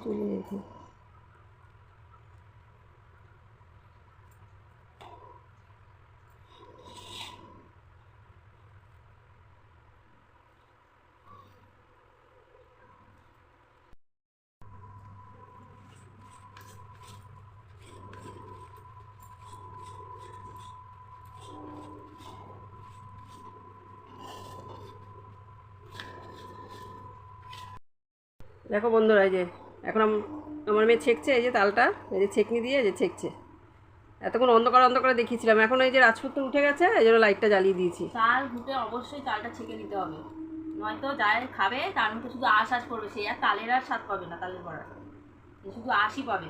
চলে যেতে দেখো বন্ধুরা, এই যে এখন আমার মেয়ে ছেঁকছে, এই যে তালটা, এই যে ছেঁকনি দিয়ে এই যে ছেঁকছে। এতক্ষণ অন্ধকার অন্ধকারে দেখিয়েছিলাম, এখন এই যে রাজপুত্র উঠে গেছে, এই জন্য লাইটটা জ্বালিয়ে দিয়েছি। চাল ঘুটে অবশ্যই চালটা ছেঁকে নিতে হবে, নয়তো যাই খাবে তার মধ্যে শুধু আশ করবে, সে আর তালের আর স্বাদ পাবে না, তালের বড়া শুধু আশই পাবে।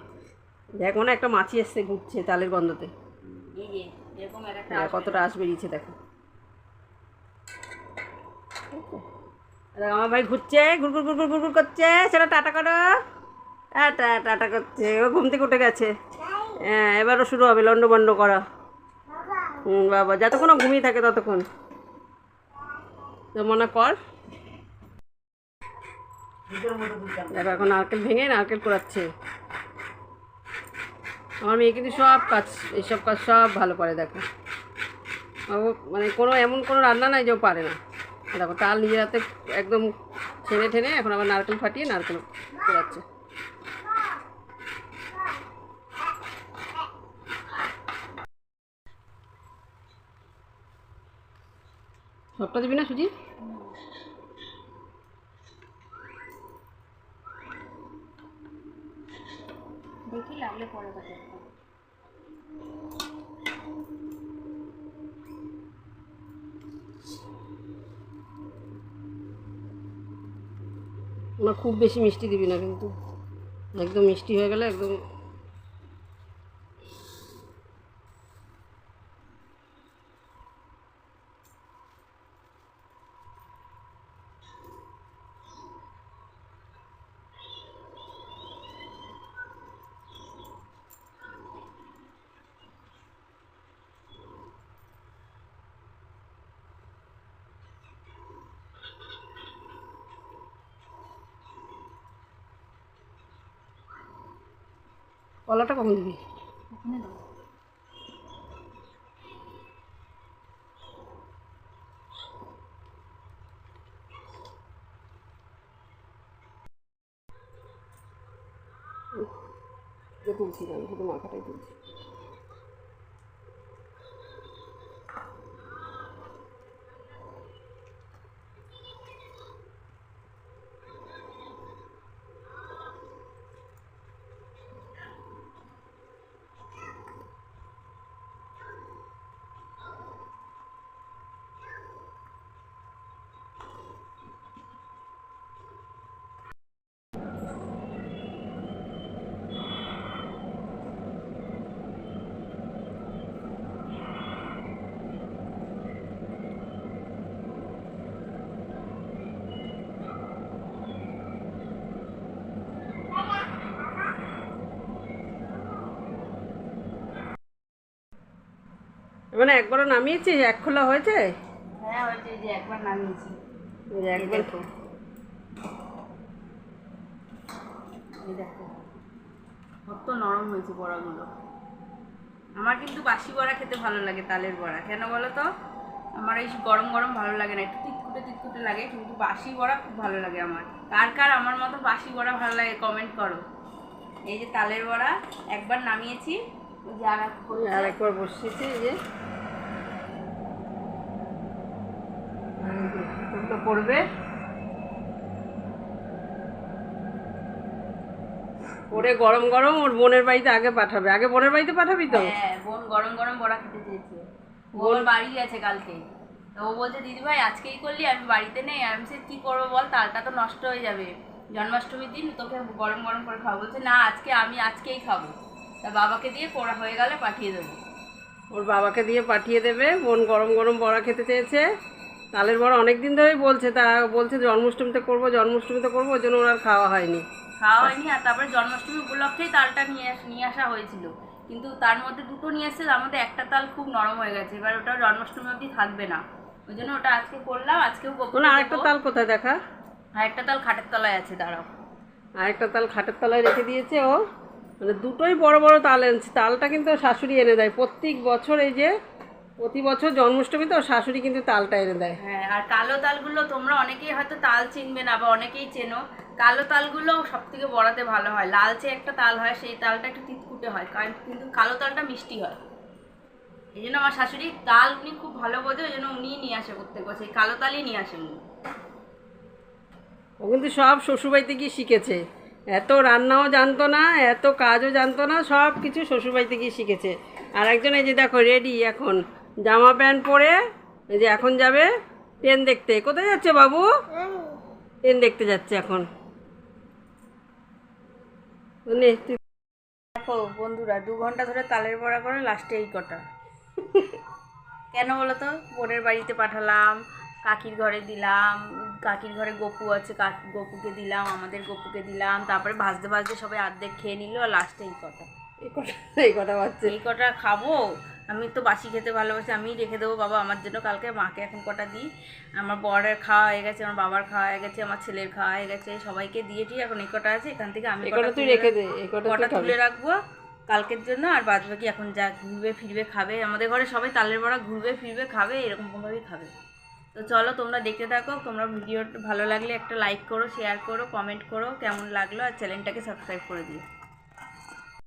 দেখো না, একটা মাছি এসছে, ঘুরছে তালের গন্ধতে। এই যে এরকম একটা কতটা আশ বেরিয়েছে দেখো। আমার ভাই ঘুরছে, ঘুরঘুর ঘুরঘুর ঘুরঘুর করছে, সেটা টাটা করো, টাটা টাটা করছে। ও ঘুম থেকে উঠে গেছে। হ্যাঁ, এবারও শুরু হবে লন্ড বন্ড করা। বাবা, যতক্ষণ ঘুমিয়ে থাকে ততক্ষণ তো মনে কর। দেখো এখন নারকেল ভেঙে নারকেল কোড়াচ্ছে। আমার মেয়ে কিন্তু সব কাজ, এইসব কাজ সব ভালো পারে। দেখো ও মানে কোনো এমন কোনো রান্না নাই যে ও পারে না। দেখো তাল নিজের হাতে একদম টেনে টেনে এখন আবার নারকেল ফাটিয়ে নারকেল কোড়াচ্ছে। সবটা দিবি না সুজি? দেখি লাগলে পরে কাটে। না, খুব বেশি মিষ্টি দিবি না কিন্তু, একদম মিষ্টি হয়ে গেলে একদম। কলাটা কখন দিবি? তুলছি না, শুধু মাখাটাই তুলছি। মানে একবারও নামিয়েছিস? এক খোলা হয়েছে? হ্যাঁ হয়েছে, এই যে একবার নামিয়েছি। একবার দেখো, এই দেখো কত নরম হয়েছে বড়াগুলো। আমার কিন্তু বাসি বড়া খেতে ভালো লাগে, তালের বড়া। কেন বলো তো? আমার এই গরম গরম ভালো লাগে না, একটু তিতকুটে তিতকুটে লাগে, কিন্তু বাসি বড়া খুব ভালো লাগে আমার। কার কার আমার মতো বাসি বড়া ভালো লাগে কমেন্ট করো। এই যে তালের বড়া একবার নামিয়েছি, ওই যে আর একবার বসিয়েছি, এই যে পড়বে, পরে গরম গরম ওর বোনের বাড়িতে আগে পাঠাবে। আগে বোনের বাড়িতে পাঠাবি তো? হ্যাঁ, বোন গরম গরম বড়া খেতে চেয়েছে। বোন বাড়ি গেছে কালকে, তো ও বলছে দিদি ভাই আজকেই করলি, আমি বাড়িতে নেই। আমি সে কী করবো বল, তালটা তো নষ্ট হয়ে যাবে, জন্মাষ্টমীর দিন তোকে গরম গরম করে খাবো। বলছে না, আমি আজকেই খাবো। তা বাবাকে দিয়ে পড়া হয়ে গেলে পাঠিয়ে দেবো। ওর বাবাকে দিয়ে পাঠিয়ে দেবে। বোন গরম গরম বড়া খেতে চেয়েছে, তালের বড়া অনেক দিন ধরেই বলছে। তা বলছে জন্মাষ্টমীতে করবো, জন্মাষ্টমীতে করবো, ওই জন্য ওর আর খাওয়া হয়নি। আর তারপরে জন্মাষ্টমী উপলক্ষেই তালটা নিয়ে আসা হয়েছিল, কিন্তু তার মধ্যে দুটো নিয়ে এসছে, তার মধ্যে একটা তাল খুব নরম হয়ে গেছে। এবার ওটা জন্মাষ্টমী অবধি থাকবে না, ওই জন্য ওটা আজকে করলাম। আজকেও আরেকটা তাল কোথায় দেখা? আর একটা তাল খাটের তলায় আছে, দাঁড়াও আর একটা তাল খাটের তলায় রেখে দিয়েছে ও, মানে দুটোই বড় বড় তাল এনেছে। তালটা কিন্তু ওর শাশুড়ি এনে দেয় প্রত্যেক বছর, এই যে প্রতি বছর জন্মাষ্টমীতে ওর শাশুড়ি কিন্তু তালটা এনে দেয়। হ্যাঁ, আর কালো তালগুলো তোমরা অনেকেই হয়তো তাল চিনবে না বা অনেকেই চেনো। কালো তালগুলো সব থেকে বড়াতে ভালো হয়। লালচে একটা তাল হয়, সেই তালটা একটু তিতকুটে হয়, কিন্তু কালো তালটা মিষ্টি হয়। এই জন্য আমার শাশুড়ি তাল উনি খুব ভালো বোঝে, ওই জন্য উনিই নিয়ে আসে প্রত্যেক বছর, এই কালো তালই নিয়ে আসে উনি। ও কিন্তু সব শ্বশুরবাড়িতে গিয়ে শিখেছে, এত রান্নাও জানতো না, এত কাজও জানতো না, সব কিছু শ্বশুরবাড়িতে গিয়ে শিখেছে। আর একজন এই যে দেখো রেডি এখন, জামা প্যান্ট পরে এই যে এখন যাবে ট্রেন দেখতে। কোথায় যাচ্ছে বাবু? ট্রেন দেখতে যাচ্ছে এখন। নে তুই। দেখো বন্ধুরা, 2 ঘন্টা ধরে তালের বড়া করে, লাস্টে এই কটা। কেন বলো তো? বোনের বাড়িতে পাঠালাম, কাকির ঘরে দিলাম, কাকির ঘরে গপু আছে, গপুকে দিলাম, আমাদের গপুকে দিলাম, তারপরে ভাজতে ভাজতে সবাই অর্ধেক খেয়ে নিল, আর লাস্টে এই কটা। এই কটা বাচ্চা। এই কটা খাবো। আমি তো বাসি খেতে ভালোবাসি, আমিই রেখে দেবো বাবা আমার জন্য কালকে, মাকে এখন কটা দিই। আমার বরের খাওয়া হয়ে গেছে, আমার বাবার খাওয়া হয়ে গেছে, আমার ছেলের খাওয়া হয়ে গেছে, সবাইকে দিয়েছি। এখন এই কটা আছে, এখান থেকে আমি এই কটা তুই রেখে দে, এই কটা কটা তুই খাবি। তুলে রাখবো কালকের জন্য। আর বাদ বাকি এখন যা ঘুরবে ফিরবে খাবে, আমাদের ঘরে সবাই তালের বড়া ঘুরবে ফিরবে খাবে, এরকমভাবেই খাবে। তো চলো তোমরা দেখতে থাকো। তোমরা ভিডিওটা ভালো লাগলে একটা লাইক করো, শেয়ার করো, কমেন্ট করো কেমন লাগলো, আর চ্যানেলটাকে সাবস্ক্রাইব করে দিও।